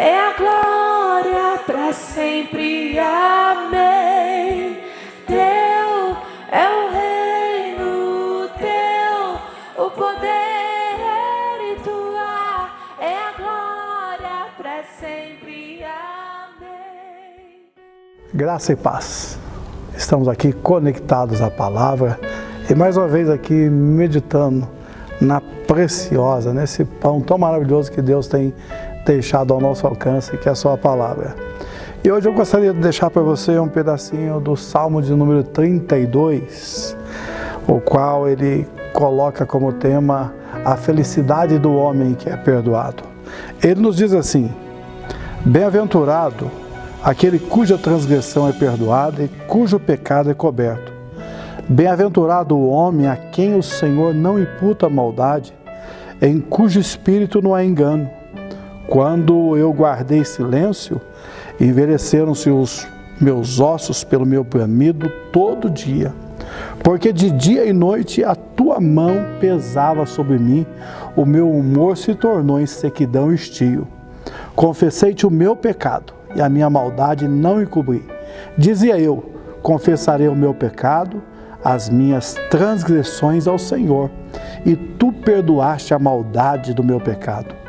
é a glória para sempre. Amém. Teu é o reino, teu o poder e tua é a glória para sempre. Amém. Graça e paz. Estamos aqui conectados à palavra e mais uma vez aqui meditando na preciosa, nesse pão tão maravilhoso que Deus tem deixado ao nosso alcance, que é a sua palavra. E hoje eu gostaria de deixar para você um pedacinho do Salmo de número 32, o qual ele coloca como tema a felicidade do homem que é perdoado. Ele nos diz assim: bem-aventurado aquele cuja transgressão é perdoada e cujo pecado é coberto. Bem-aventurado o homem a quem o Senhor não imputa maldade, em cujo espírito não há engano. Quando eu guardei silêncio, envelheceram-se os meus ossos pelo meu bramido todo dia. Porque de dia e noite a tua mão pesava sobre mim, o meu humor se tornou em sequidão e estio. Confessei-te o meu pecado, e a minha maldade não encobri. Dizia eu: confessarei o meu pecado, as minhas transgressões ao Senhor, e tu perdoaste a maldade do meu pecado.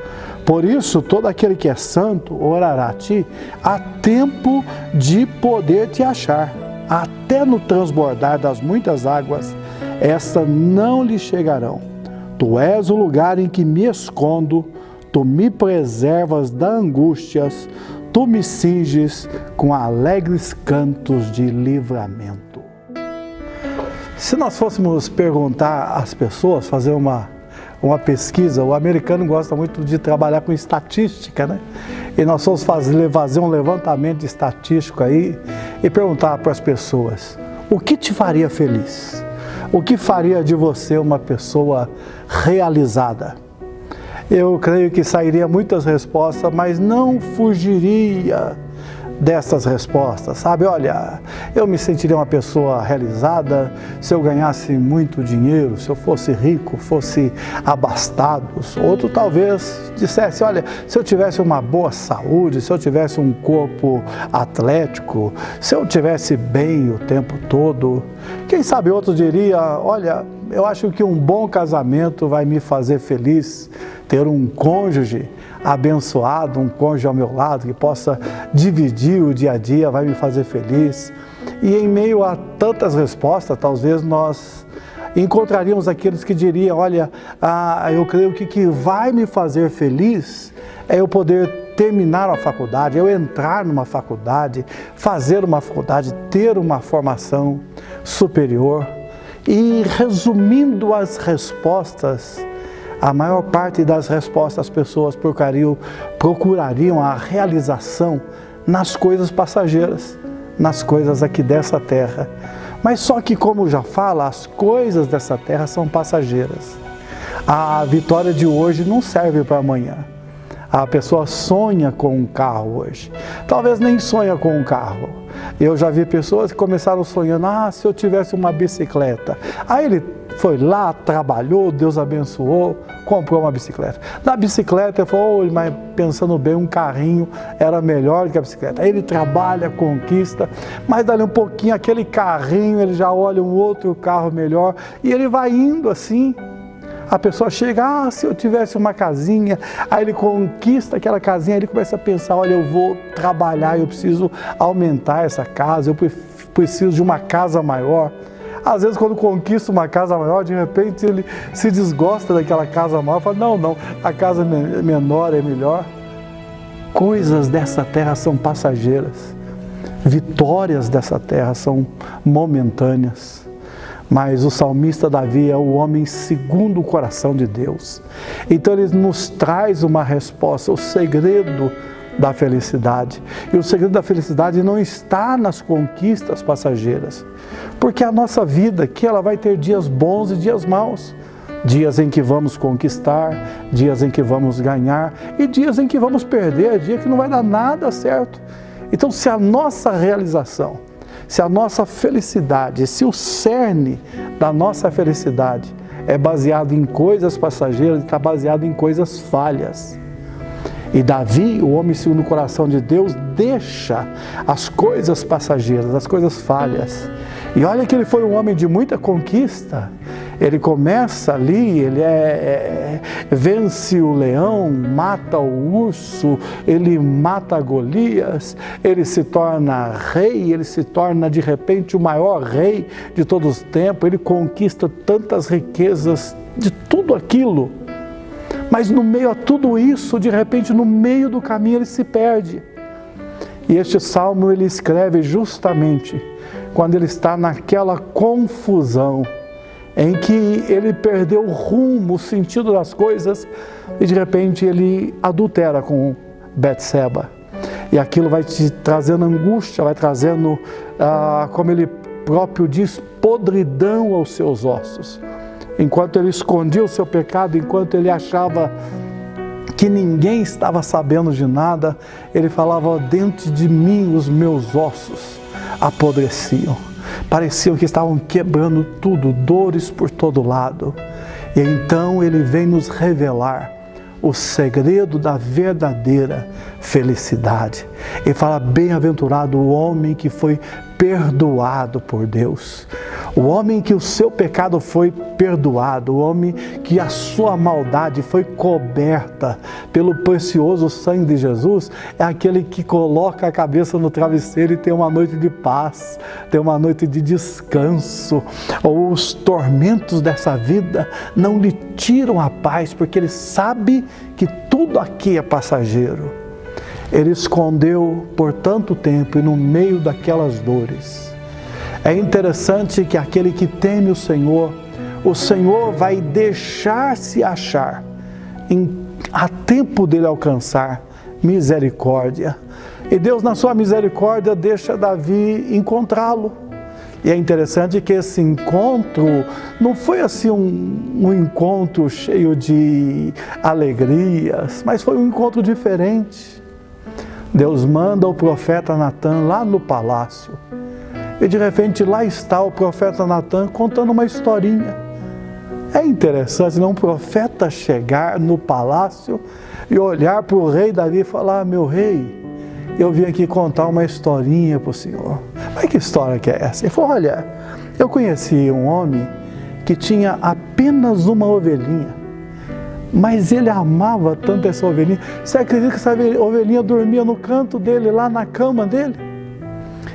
Por isso, todo aquele que é santo orará a ti, a tempo de poder te achar. Até no transbordar das muitas águas, estas não lhe chegarão. Tu és o lugar em que me escondo, tu me preservas das angústias, tu me cinges com alegres cantos de livramento. Se nós fôssemos perguntar às pessoas, fazer uma pesquisa, o americano gosta muito de trabalhar com estatística, né? E nós fomos fazer um levantamento estatístico aí e perguntar para as pessoas: o que te faria feliz? O que faria de você uma pessoa realizada? Eu creio que sairia muitas respostas, mas não fugiria dessas respostas, sabe? Olha, eu me sentiria uma pessoa realizada se eu ganhasse muito dinheiro, se eu fosse rico, fosse abastado. Outro talvez dissesse: olha, se eu tivesse uma boa saúde, se eu tivesse um corpo atlético, se eu tivesse bem o tempo todo. Quem sabe outro diria: olha, eu acho que um bom casamento vai me fazer feliz, ter um cônjuge abençoado, um cônjuge ao meu lado, que possa dividir o dia a dia, vai me fazer feliz. E em meio a tantas respostas, talvez nós encontraríamos aqueles que diriam: olha, eu creio que o que vai me fazer feliz é eu poder terminar a faculdade, eu entrar numa faculdade, fazer uma faculdade, ter uma formação superior. E resumindo as respostas, a maior parte das respostas as pessoas procurariam a realização nas coisas passageiras, nas coisas aqui dessa terra. Mas só que, como já fala, as coisas dessa terra são passageiras. A vitória de hoje não serve para amanhã. A pessoa sonha com um carro hoje, talvez nem sonha com um carro. Eu já vi pessoas que começaram sonhando: se eu tivesse uma bicicleta. Aí ele foi lá, trabalhou, Deus abençoou, comprou uma bicicleta. Na bicicleta ele falou: mas pensando bem, um carrinho era melhor que a bicicleta. Aí ele trabalha, conquista, mas dali um pouquinho, aquele carrinho, ele já olha um outro carro melhor e ele vai indo assim. A pessoa chega: se eu tivesse uma casinha. Aí ele conquista aquela casinha, aí ele começa a pensar: olha, eu vou trabalhar, eu preciso aumentar essa casa, eu preciso de uma casa maior. Às vezes, quando conquista uma casa maior, de repente ele se desgosta daquela casa maior, fala: não, a casa menor é melhor. Coisas dessa terra são passageiras, vitórias dessa terra são momentâneas. Mas o salmista Davi é o homem segundo o coração de Deus. Então ele nos traz uma resposta, o segredo da felicidade. E o segredo da felicidade não está nas conquistas passageiras, porque a nossa vida aqui, ela vai ter dias bons e dias maus. Dias em que vamos conquistar, dias em que vamos ganhar e dias em que vamos perder, dia que não vai dar nada certo. Então, se a nossa realização, se a nossa felicidade, se o cerne da nossa felicidade é baseado em coisas passageiras, está baseado em coisas falhas. E Davi, o homem segundo o coração de Deus, deixa as coisas passageiras, as coisas falhas. E olha que ele foi um homem de muita conquista. Ele começa ali, ele vence o leão, mata o urso, ele mata Golias, ele se torna rei, ele se torna de repente o maior rei de todos os tempos, ele conquista tantas riquezas de tudo aquilo. Mas no meio a tudo isso, de repente, no meio do caminho, ele se perde. E este salmo ele escreve justamente quando ele está naquela confusão, em que ele perdeu o rumo, o sentido das coisas, e de repente ele adultera com Betseba. E aquilo vai te trazendo angústia, vai trazendo, como ele próprio diz, podridão aos seus ossos. Enquanto ele escondia o seu pecado, enquanto ele achava que ninguém estava sabendo de nada, ele falava: dentro de mim os meus ossos apodreciam. Pareciam que estavam quebrando tudo, dores por todo lado. E então ele vem nos revelar o segredo da verdadeira felicidade. Ele fala: bem-aventurado o homem que foi perdoado por Deus, o homem que o seu pecado foi perdoado, o homem que a sua maldade foi coberta pelo precioso sangue de Jesus, é aquele que coloca a cabeça no travesseiro e tem uma noite de paz, tem uma noite de descanso. Os tormentos dessa vida não lhe tiram a paz, porque ele sabe que tudo aqui é passageiro. Ele escondeu por tanto tempo e no meio daquelas dores. É interessante que aquele que teme o Senhor vai deixar-se achar, a tempo dele alcançar misericórdia. E Deus, na sua misericórdia, deixa Davi encontrá-lo. E é interessante que esse encontro não foi assim um encontro cheio de alegrias, mas foi um encontro diferente. Deus manda o profeta Natan lá no palácio. E de repente lá está o profeta Natan contando uma historinha. É interessante, não? Um profeta chegar no palácio e olhar para o rei Davi e falar: meu rei, eu vim aqui contar uma historinha para o senhor. Mas que história que é essa? Ele falou: olha, eu conheci um homem que tinha apenas uma ovelhinha. Mas ele amava tanto essa ovelhinha. Você acredita que essa ovelhinha dormia no canto dele, lá na cama dele?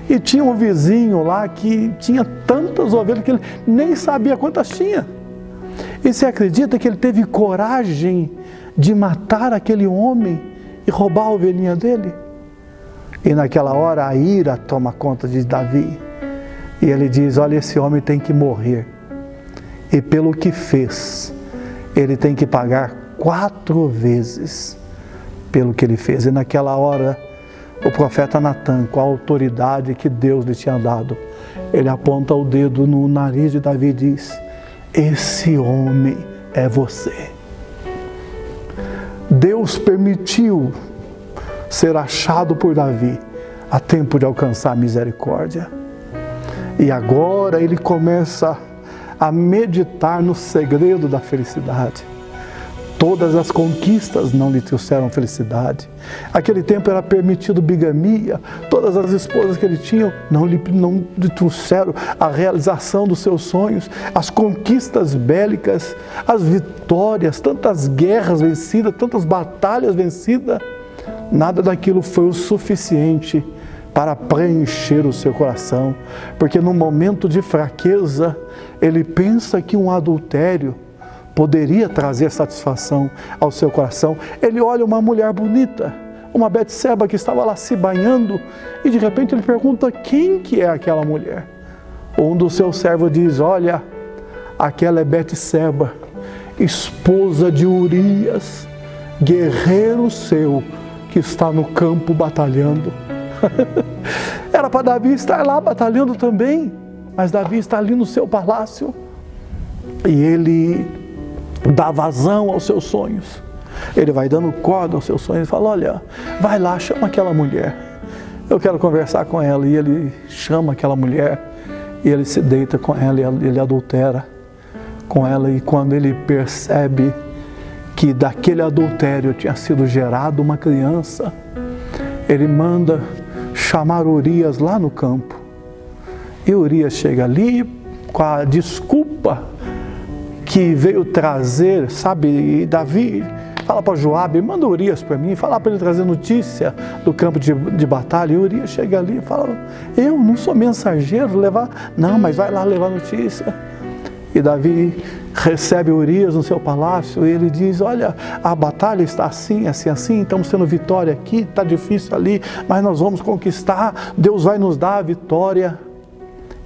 E tinha um vizinho lá que tinha tantas ovelhas que ele nem sabia quantas tinha. E você acredita que ele teve coragem de matar aquele homem e roubar a ovelhinha dele? E naquela hora a ira toma conta de Davi. E ele diz: olha, esse homem tem que morrer. E pelo que fez, ele tem que pagar 4 vezes pelo que ele fez. E naquela hora, o profeta Natan, com a autoridade que Deus lhe tinha dado, ele aponta o dedo no nariz de Davi e diz: esse homem é você. Deus permitiu ser achado por Davi a tempo de alcançar a misericórdia. E agora ele começa a meditar no segredo da felicidade. Todas as conquistas não lhe trouxeram felicidade. Aquele tempo era permitido bigamia. Todas as esposas que ele tinha não lhe trouxeram a realização dos seus sonhos. As conquistas bélicas, as vitórias, tantas guerras vencidas, tantas batalhas vencidas, nada daquilo foi o suficiente para preencher o seu coração, porque no momento de fraqueza, ele pensa que um adultério poderia trazer satisfação ao seu coração. Ele olha uma mulher bonita, uma Betseba que estava lá se banhando, e de repente ele pergunta: quem que é aquela mulher? Um dos seus servos diz: olha, aquela é Betseba, esposa de Urias, guerreiro seu, que está no campo batalhando. Era para Davi estar lá batalhando também, mas Davi está ali no seu palácio e ele dá vazão aos seus sonhos. Ele vai dando corda aos seus sonhos e fala: olha, vai lá, chama aquela mulher, eu quero conversar com ela. E ele chama aquela mulher e ele se deita com ela, ele adultera com ela. E quando ele percebe que daquele adultério tinha sido gerado uma criança, ele manda chamar Urias lá no campo. E Urias chega ali com a desculpa que veio trazer, sabe, e Davi fala para Joabe, manda Urias para mim, fala para ele trazer notícia do campo de batalha. E Urias chega ali e fala, eu não sou mensageiro, levar, não, mas vai lá levar notícia. E Davi recebe Urias no seu palácio e ele diz, olha, a batalha está assim, assim, assim, estamos tendo vitória aqui, está difícil ali, mas nós vamos conquistar, Deus vai nos dar a vitória.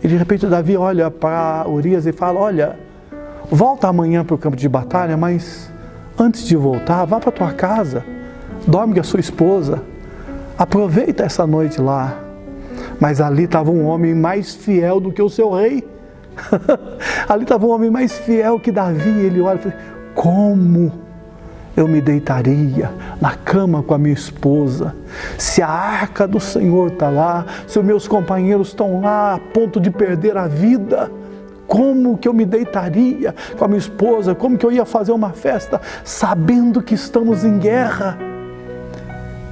E de repente Davi olha para Urias e fala, olha, volta amanhã para o campo de batalha, mas antes de voltar, vá para tua casa, dorme com a sua esposa, aproveita essa noite lá. Mas ali estava um homem mais fiel do que o seu rei. Ali estava um homem mais fiel que Davi. Ele olha e fala, como eu me deitaria na cama com a minha esposa, se a arca do Senhor está lá, se os meus companheiros estão lá a ponto de perder a vida, como que eu me deitaria com a minha esposa, como que eu ia fazer uma festa sabendo que estamos em guerra?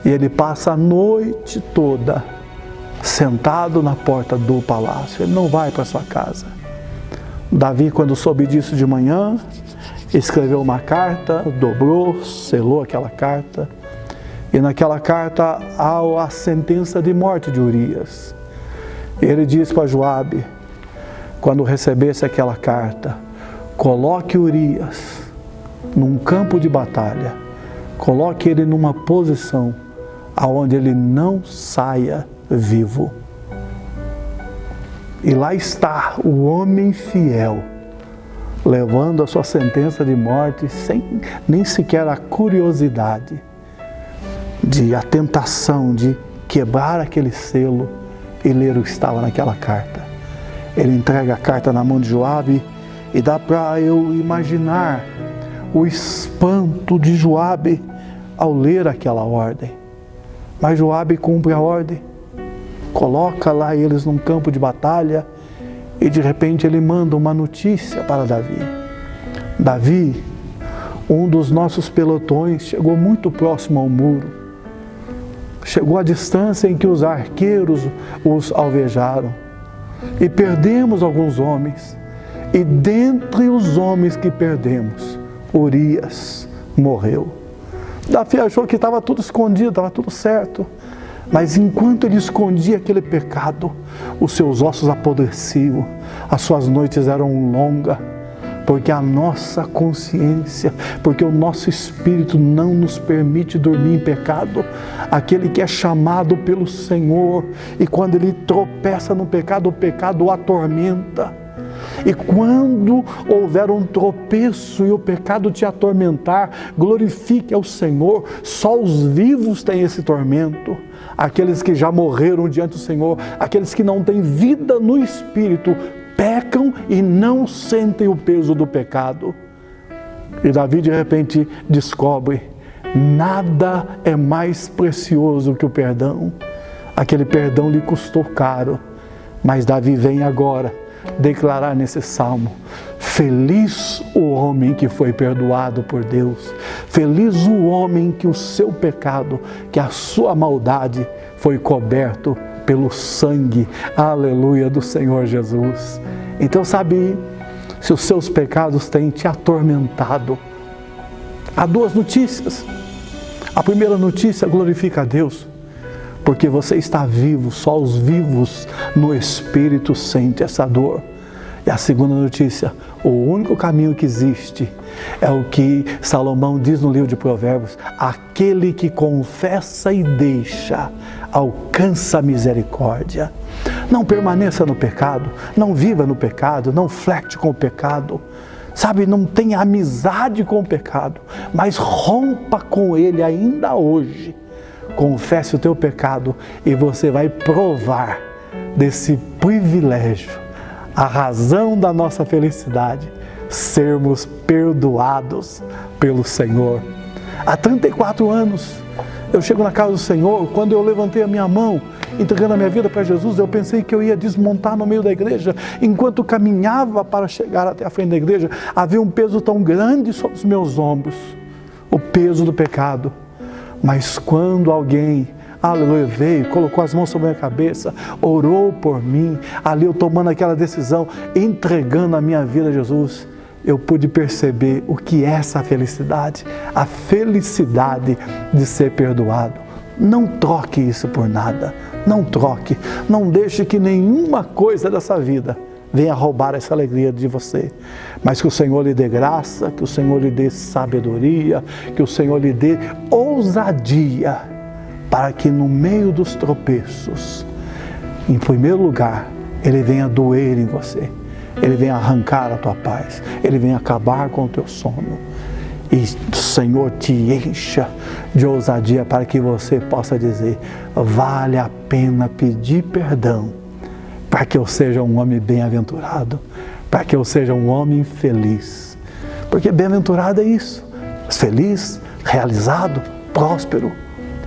E ele passa a noite toda sentado na porta do palácio, ele não vai para sua casa. Davi, quando soube disso de manhã, escreveu uma carta, dobrou, selou aquela carta, e naquela carta há a sentença de morte de Urias. Ele diz para Joabe, quando recebesse aquela carta, coloque Urias num campo de batalha, coloque ele numa posição aonde ele não saia vivo. E lá está o homem fiel, levando a sua sentença de morte sem nem sequer a curiosidade, a tentação de quebrar aquele selo e ler o que estava naquela carta. Ele entrega a carta na mão de Joabe e dá para eu imaginar o espanto de Joabe ao ler aquela ordem. Mas Joabe cumpre a ordem, coloca lá eles num campo de batalha e de repente ele manda uma notícia para Davi. Davi, um dos nossos pelotões, chegou muito próximo ao muro. Chegou à distância em que os arqueiros os alvejaram. E perdemos alguns homens. E dentre os homens que perdemos, Urias morreu. Davi achou que estava tudo escondido, estava tudo certo. Mas enquanto ele escondia aquele pecado, os seus ossos apodreciam, as suas noites eram longas, porque a nossa consciência, porque o nosso espírito não nos permite dormir em pecado. Aquele que é chamado pelo Senhor, e quando ele tropeça no pecado, o pecado o atormenta. E quando houver um tropeço e o pecado te atormentar, glorifique ao Senhor. Só os vivos têm esse tormento. Aqueles que já morreram diante do Senhor, aqueles que não têm vida no Espírito, pecam e não sentem o peso do pecado. E Davi de repente descobre, nada é mais precioso que o perdão. Aquele perdão lhe custou caro, mas Davi vem agora declarar nesse salmo, feliz o homem que foi perdoado por Deus, feliz o homem que o seu pecado, que a sua maldade foi coberto pelo sangue, aleluia, do Senhor Jesus. Então sabe, se os seus pecados têm te atormentado, há duas notícias. A primeira notícia glorifica a Deus, porque você está vivo, só os vivos no Espírito sentem essa dor. E a segunda notícia, o único caminho que existe é o que Salomão diz no livro de Provérbios, aquele que confessa e deixa, alcança a misericórdia. Não permaneça no pecado, não viva no pecado, não flerte com o pecado. Sabe, não tenha amizade com o pecado, mas rompa com ele ainda hoje. Confesse o teu pecado e você vai provar desse privilégio, a razão da nossa felicidade, sermos perdoados pelo Senhor. Há 34 anos, eu chego na casa do Senhor, quando eu levantei a minha mão, entregando a minha vida para Jesus, eu pensei que eu ia desmontar no meio da igreja. Enquanto caminhava para chegar até a frente da igreja, havia um peso tão grande sobre os meus ombros. peso do pecado. Mas quando alguém, aleluia, veio, colocou as mãos sobre a minha cabeça, orou por mim, ali eu tomando aquela decisão, entregando a minha vida a Jesus, eu pude perceber o que é essa felicidade, a felicidade de ser perdoado. Não troque isso por nada, não troque, não deixe que nenhuma coisa dessa vida venha roubar essa alegria de você, mas que o Senhor lhe dê graça, que o Senhor lhe dê sabedoria, que o Senhor lhe dê ousadia, para que no meio dos tropeços, em primeiro lugar, Ele venha doer em você, Ele venha arrancar a tua paz, Ele venha acabar com o teu sono, e o Senhor te encha de ousadia para que você possa dizer: vale a pena pedir perdão, para que eu seja um homem bem-aventurado, para que eu seja um homem feliz. Porque bem-aventurado é isso, feliz, realizado, próspero.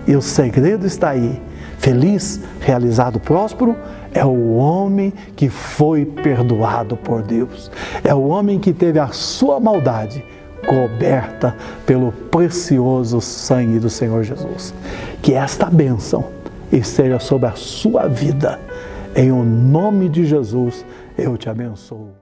E o segredo está aí, feliz, realizado, próspero, é o homem que foi perdoado por Deus. É o homem que teve a sua maldade coberta pelo precioso sangue do Senhor Jesus. Que esta bênção esteja sobre a sua vida. Em o nome de Jesus, eu te abençoo.